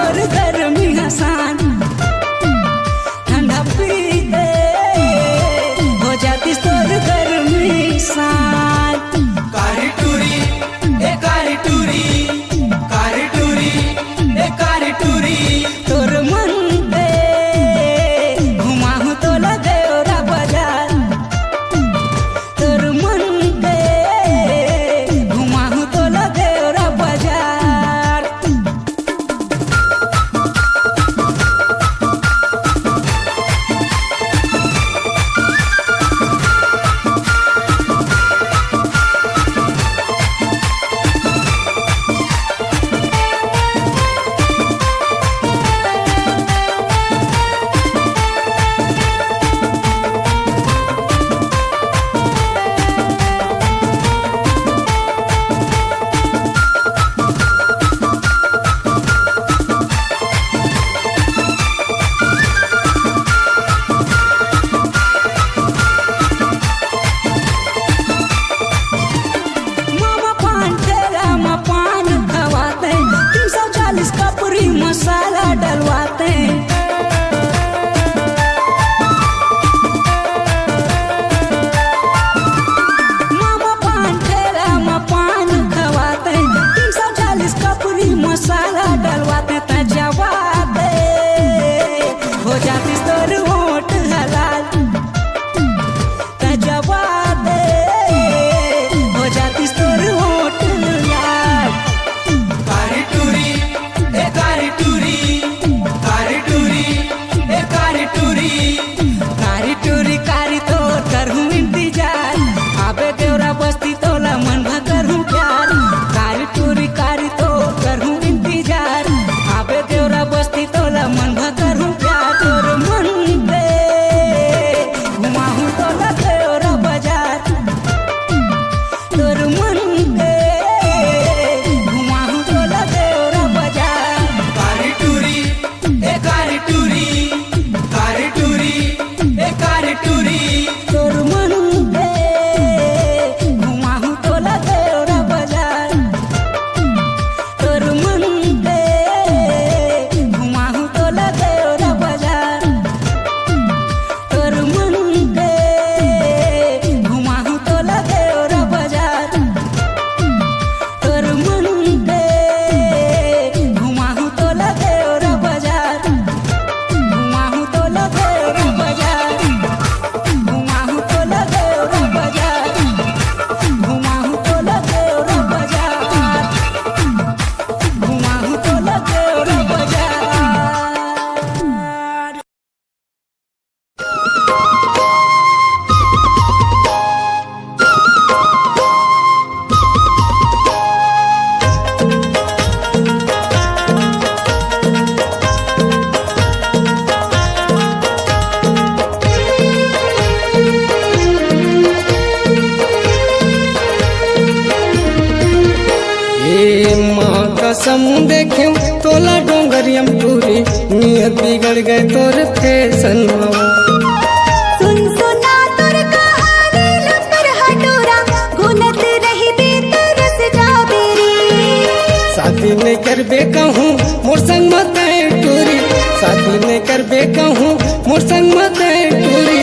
तोर गर्मी हसान, ठंडा पीते हो जाती तोर गर्मी शांत। कारी टूरी ए कारी टूरी, कारी टूरी ए कारी टूरी। तोर मन पे घुमाहू तो लगे ओरा बाजार, तोर मन पे घुमाहू तो लगे ओरा बाजार। मामा पान ठेला में पान खवाते, 340 का पूरी मसाला डलवाते। मामा पान ठेला में पान खवाते, 340 का पूरी मसाला डलवाते। तजवाते हो जाती तोर होठ हलाल, तजवाते हो जाती तोर होठ लाल। कारी टूरी ए कारी टूरी, कारी टूरी ए कारी टूरी। कारी टूरी कारी तो करहूँ इंतजार, आबे देवरा बस्ती तोला मन भा करहूँ प्यार। कारी टूरी कारी तो करहूँ इंतजार, आबे देवरा बस्ती तोला मन भा करहूँ प्यार। तोर मन पे घुमाहूँ तोला देवरा बाजार, तोर मन पे घुमाहूँ तोला देवरा बाजार। कारी टूरी ए कारी टूरी, कारी टूरी ए कारी टूरी। तोर मन पे घुमाहूँ तोला देवरा बाजार, तोर मन पे घुमाहूँ तोला देवरा बाजार, तोर मन पे घुमाहूँ तोला देवरा बाजार, तोर मन पे घुमाहूँ तोला देवरा बाजार। घुमाहूँ तोला देवरा बाजार, घुमाहूँ तोला देवरा बाजार, घुमाहूँ तोला देवरा बाजार, घुमाहूँ तोला देवरा बाजार। माँ कसम देखियो तोला डोंगरियम टूरी, नियत बिगड़ गए तोर फैशन माँ। सुन सुना तोर कहानी लपर हटोरा, घुनत रही बेतरस जाबेरी। शादी नहीं करबे कहूँ मोर संग मत टूरी, शादी नहीं करबे कहूँ मोर संग मत टूरी।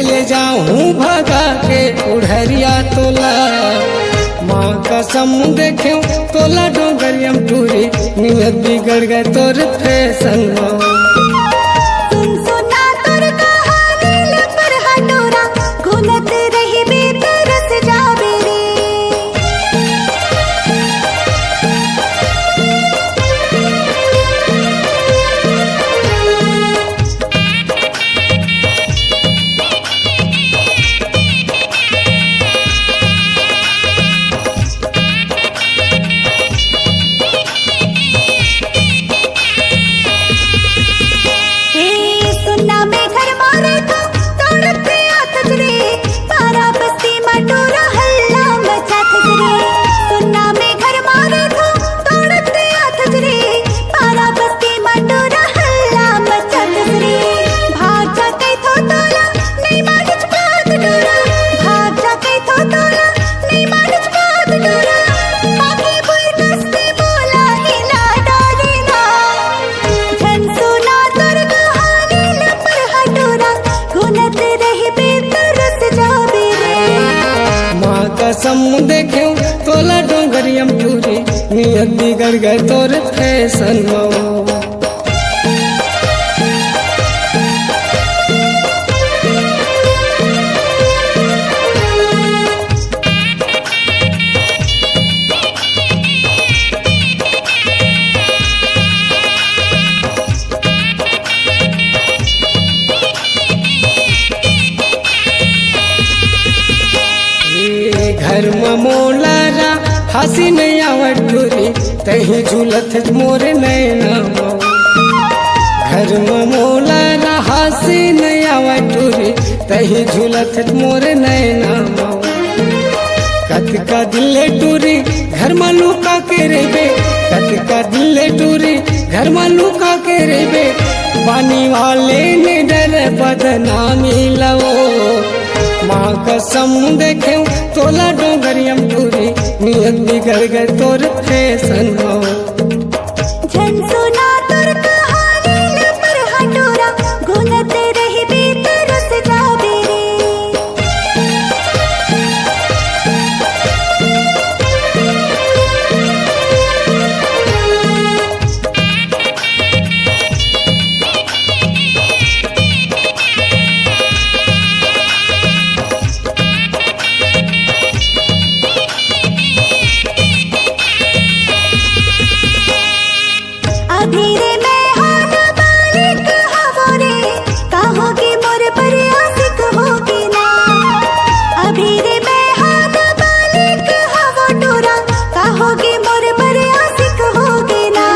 ले जाऊँ भगा के उड़हरिया तोला, माँ कसम देखियो तोला डोंगरियम टूरी, नियत बिगड़ गए तोर फैशन माँ। सुन सुना तोर कहानी लपर हटोरा, घुनत रही बेतरस जाबेरी। कसम देखे तोला डोंगरियम टूरी नियत बिगड़ गए तोर फैशन मो घर में मोलारा हंसी नहीं आवत टूरी तही झूलत मोर नैना मो घर में मोलारा हंसी नहीं आवत टूरी तही झूलत मोर नैना मो कत का दिल टूरी घर में लुका के रेबे कत का दिल टूरी घर में लुका के रेबे पानी वाले ने डर बदनामी लो माँ कसम देखे तोला डोंगरियम टूरी नियत बिगड़ गए तोर फैशन हो झन सुना तोर कहानी लपर हटोरा घुनते रही बेतरस जाबे अधीरे में हाथ बालिक हवोरे कहोगे मोर पर आशिक होगी ना अधीरे में हाथ बालिक हवो टोरा कहोगे मोर पर आशिक होगी ना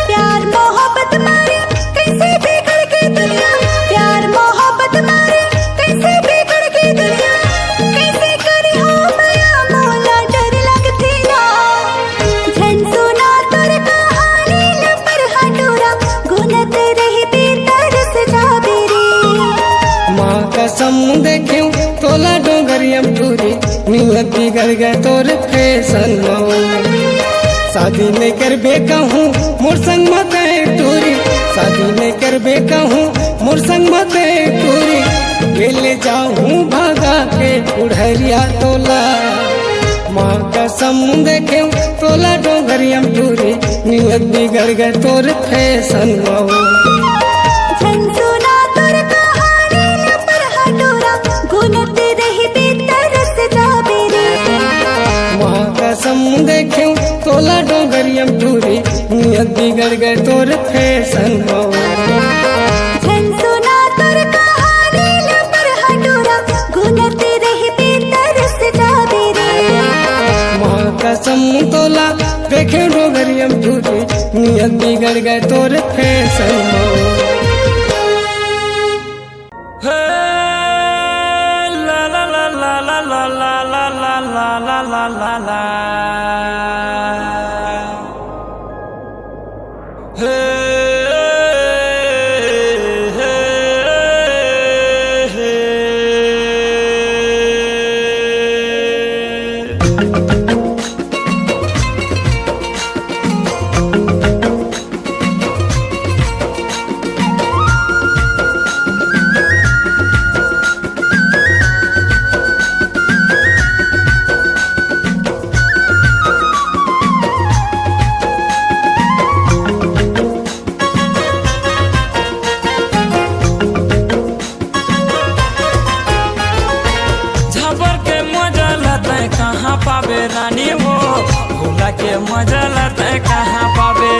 प्यार मोहब्बत मारे कैसे बिगड़ गई दुनिया प्यार मोहब्बत मारे कैसे बिगड़ गई दुनिया कैसे करी हो माया मौला डर लगती ना झन सुना तोर कहानी लपर हटोरा घुनत रही बेतरस जाबे माँ कसम देखे तोला डोंगरियम टूरी नियत बिगड़ गए तोर फैशन हो शादी नहीं कर बे कहूँ मोर संग मत टूरी शादी नहीं कर बे कहूँ मोर संग मत टूरी ले जाऊँ भागा के उड़हरिया तोला माँ कसम देखे तोला डोंगरियम टूरी नियत बिगड़ गए तोर फैशन हो झन सुना तोर कहानी लपर हटोरा घुनत रही बेतरस जाबे माँ कसम देखे तोला डोंगरियम टूरी नियत बिगड़ गए तोर फैशन हो झन सुना तोर कहानी लपर हटोरा घुनत रही बेतरस जाबे माँ कसम तोला देखे डोंगरियम टूरी नियत बिगड़ गए तोर फैशन हो La la la la la la la la la la la la la. रानी हो भूला के मजा लते कहाँ पावे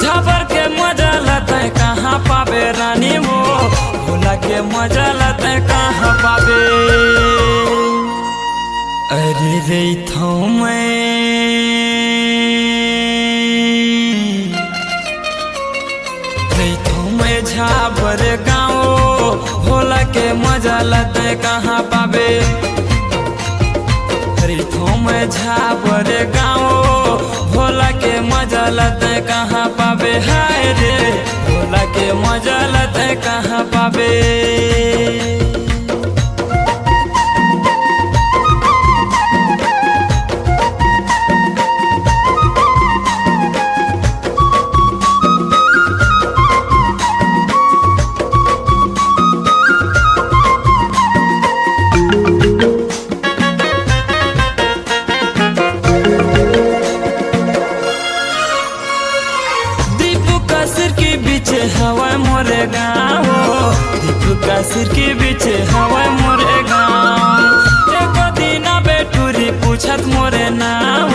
झबर के मजा लते कहाँ पावे रानी हो भूला के मजा लते कहाँ पावे अरे रे थो मैं झाबर गाँव भोला के मजा लते कहाँ पावे में झाबर गाँव भोला के मजा लते कहाँ पावे हाय रे भोला के मजा लते कहाँ पावे हवा मोरे गाँव, दीपू का सिर के बीच हवा मोरे गाँव। एको दिना बेटूरी पूछत मोरे नाम,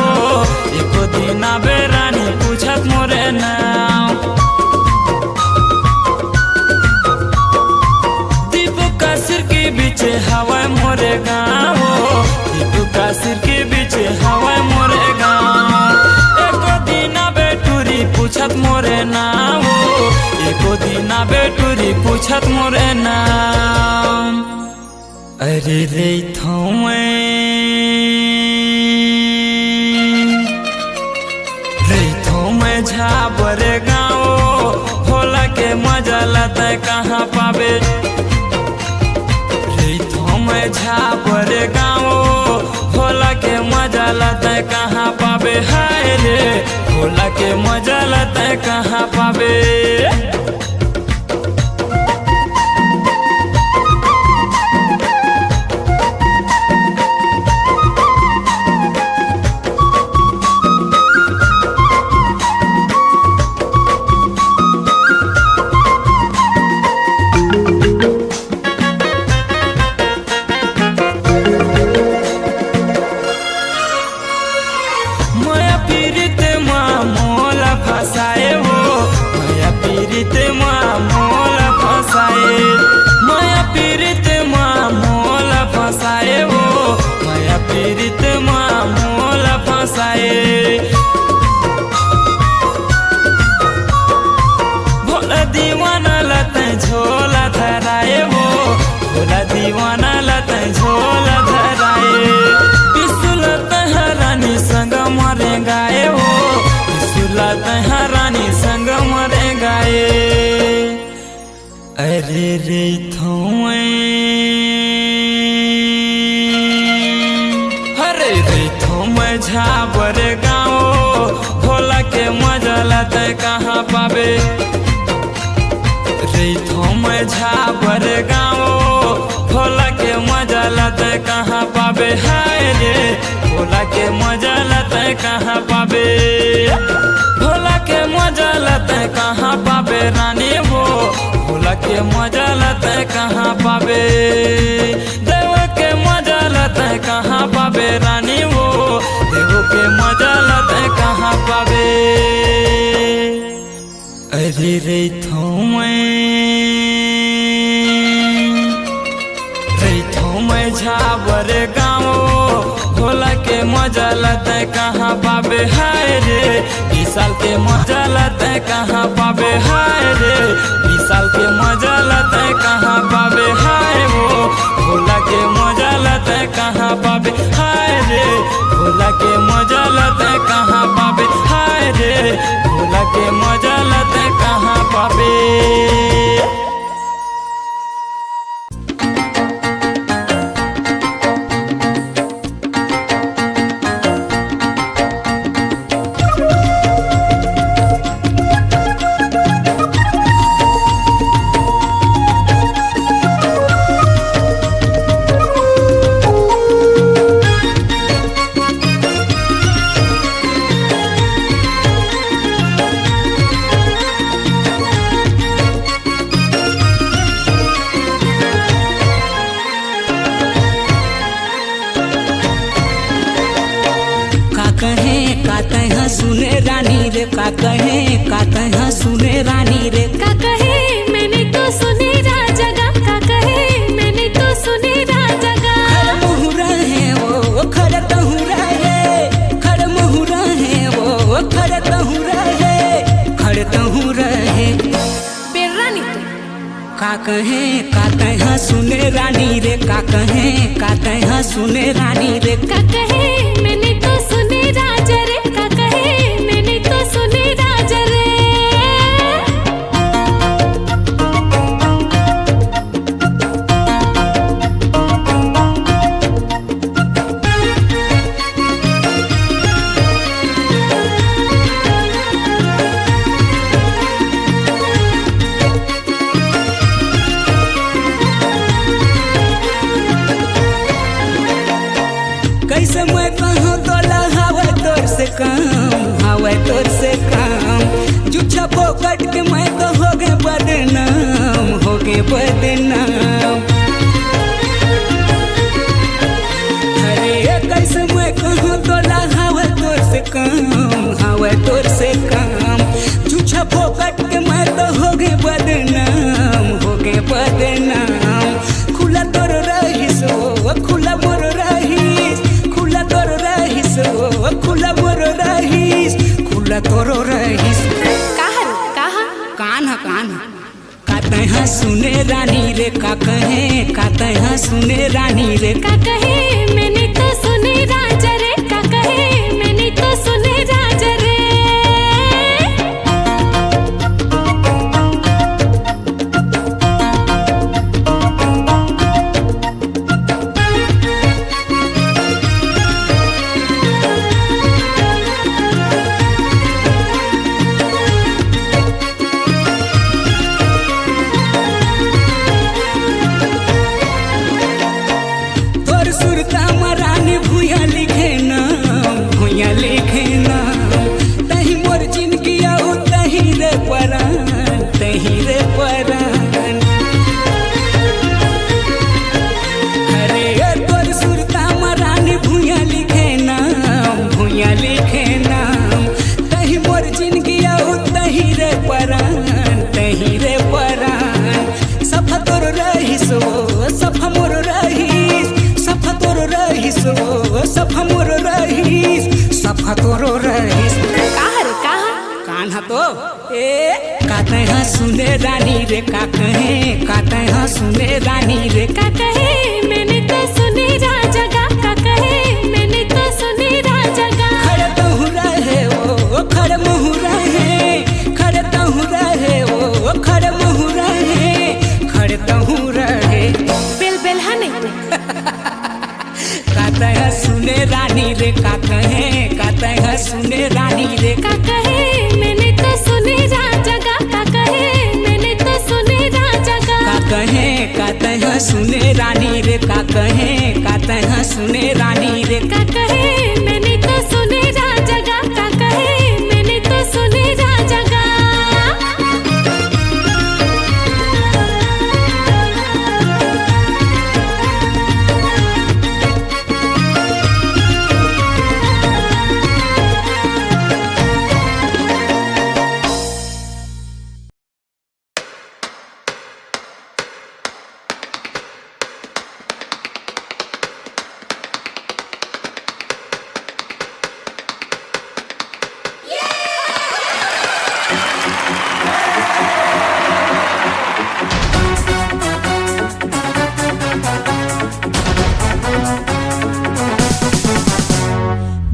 एको दिना बेरानी पूछत मोरे नाम। दीपू का सिर के बीच हवा मोरे गाँव, दीपू का सिर के बीच हवा मोरे गाँव। एको दिना बेटूरी पूछत मोरे नाम, एको दिना बेटूरी पूछत मोरे नाम। अरे रे मैं झाबर गाँव, भोला के मजा लता कहाँ पावे। मैं झाबर गाँव, भोला के मजा लता कहाँ पावे। हाय रे भोला के मजा लता कहाँ पावे। भोला दीवाना लता झोला धराए वो, भोला दीवाना लता झोला धराए। बिसुलत हरानी संग मरे गाए वो, बिसुलत हरानी संग मरे गाए। अरे रे मैं झाबर गाँव, भोला के मजा लता कहाँ पावे। मैं झाबर गाँव, भोला के मजा लता कहाँ पावे। हाय रे भोला के मजा लता कहाँ पावे। भोला के मजा लता कहाँ पावे रानी वो, भोला के मजा लता कहाँ पावे। देव के मजा लता कहाँ पावे रानी वो, देव के मजा लता कहाँ पावे। अरे रे मैं झाबर गाँव, भोला के मजा लता कहाँ पावे। हाय रे विशाल के मजा लता कहाँ पावे। हाय रे विशाल के मजा लता कहाँ पावे। हाय वो भोला के मजा लता कहाँ पावे। हाय रे भोला के मजा लता कहाँ पावे। हाय रे भोला के मजा लता कहाँ पावे। सुने रानी रे का कहे सुने रानी रे का कहे मैंने तो सुने राजा गा, का कहे मैंने तो सुने राजा गा। खड़ मुहुरा है वो खड़ तहुरा है, खड़ मुहुरा है वो खड़ तहुरा है, खड़ तहुरा है। बेरानी तो का कहे सुने रानी रे का कहे सुने रानी रे का कहे मैंने तो सुने राजा रे, का कहे मैंने तो सुने राजा रे। कैसे मैं कहूँ तोला हवा तोर से काम, हवा तोर से काम। जुच्छा पोकट के मैं तो हो गए होगे बदनाम। अरे कैसे मैं कहूँ तोला हवा तोर से काम, हवा तोर से काम। झूठा फोकट के मैं तो होगे बदनाम, होगे बदनाम। खुला तोर रहीस ओ खुला मोर रहीस, खुला तोर रहीस ओ खुला मोर रहीस, खुला तोर रहीस। कान कातहा सुने रानी रे का कहे, कातहा सुने रानी रे का कहे मैंने तो सुने राजा रे, का कहे मैंने तो सुने राजा रे। तोर सुरता मरानी भूया लिखे नाम, भूया लिखे नाम। तही मोर जिंदगी आऊ तही रे परान, तही रे परान। अरे तोर सुरता मरानी भूया लिखे नाम, भूया लिखे नाम। तही मोर जिंदगी आऊ तही रे परान, तही रे परान। सफा तोर रहीस ओ सफा मोर रहीस, सफा तोर रहीस ओ सफा मोर रहीस, सफा तोर रहीस। कान्हा तो ए कातहा सुने रानी रे का कहे, कातहा सुने रानी रे का कहे मैंने तो सुने राजा गा, का कहे मैंने तो सुने राजा गा। खड़े तहु रहे ओ खड़े महु रहे, खड़े तहु रहे ओ खड़े महु रहे, खड़े तहु रहे। बेल बेल हने कातहा सुने रानी रे का कहे, कातहा सुने रानी रे का कहे मैंने तो सुने राजा गा, का कहे मैंने तो सुने राजा गा। का कहे कातहा सुने रानी रे का कहे, कातहा सुने रानी रे का कहे मैंने तो सुने राजा गा, का कहे मैंने तो सुने राजा गा।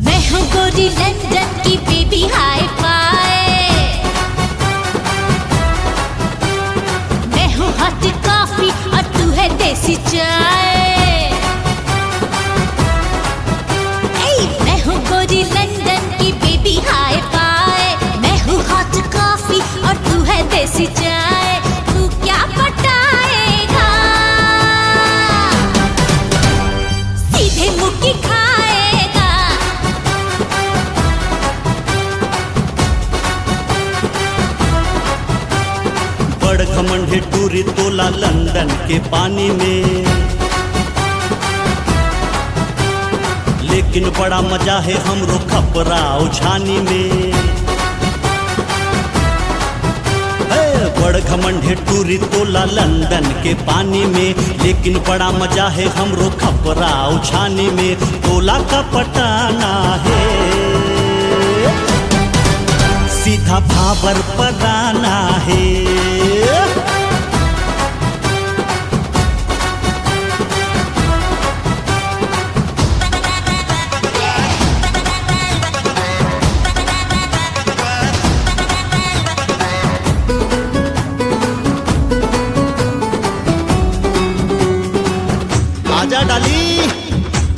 मैं हूँ गोरी लंदन की बेबी हाय फाय, मैं हूँ हॉट कॉफी और तू है देसी चाय। मैं हूँ गोरी लंदन की बेबी हाय फाय, मैं हूँ हॉट कॉफी और तू है देसी चाय। तू क्या पटाएगा सीधे मुक्की खाएगा। बड़ घमंड टूरी तोला लंदन के पानी में, लेकिन बड़ा मजा है हमरो खपरा उछानी में। बड़ घमंड टूरी तोला लंदन के पानी में, लेकिन बड़ा मजा है हमरो खपरा उछानी में। तोला का पटाना है सीधा भावर पराना है। आजा डाली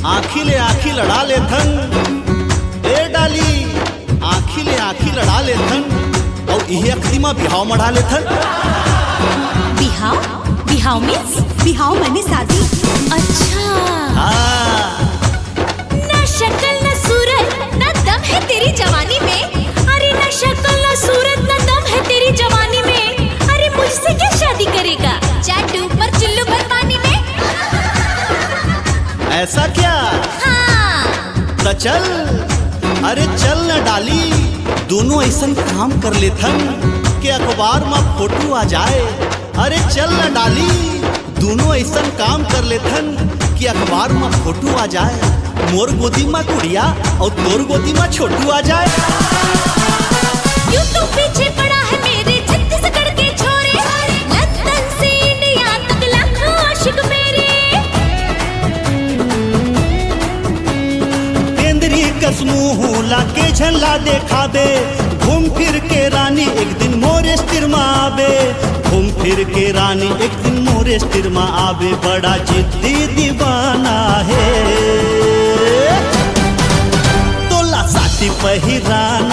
आँखी ले आँखी लड़ा ले थन, ए डाली आँखी ले आँखी लड़ा ले थन, और इहे अखरी में बिहाव मढ़ा ले थन। बिहाव बिहाव मीन्स बिहाव माने शादी। अच्छा हाँ ना शक्ल ना सूरत ना दम है तेरी जवानी में। अरे ना शक्ल ना सूरत ना दम है तेरी जवानी में। अरे मुझसे क्या शादी करेगा? चाय चल, अरे चल न डाली। दोनों ऐसन काम कर लेथन कि अखबार में फोटो आ जाए। अरे चल न डाली, दोनों ऐसन काम कर लेथन कि अखबार में फोटो आ जाए। मोर गोदी में गुड़िया और तोर गोदी में छोटू आ जाए। यूं तो पीछे पड़ा है मेरे छत्तीसगढ़ के छोरे, लंदन से इंडिया तक लाखों आशिक मेरे। केंद्रीय कसमू लाके झल्ला देखाबे, घूम फिर के रानी एक दिन मोरे स्थिर में आबे। घूम फिर के रानी एक दिन मोरे स्थिर में आबे। बड़ा जिद्दी दीवाना है, तोला साथी पहिराना।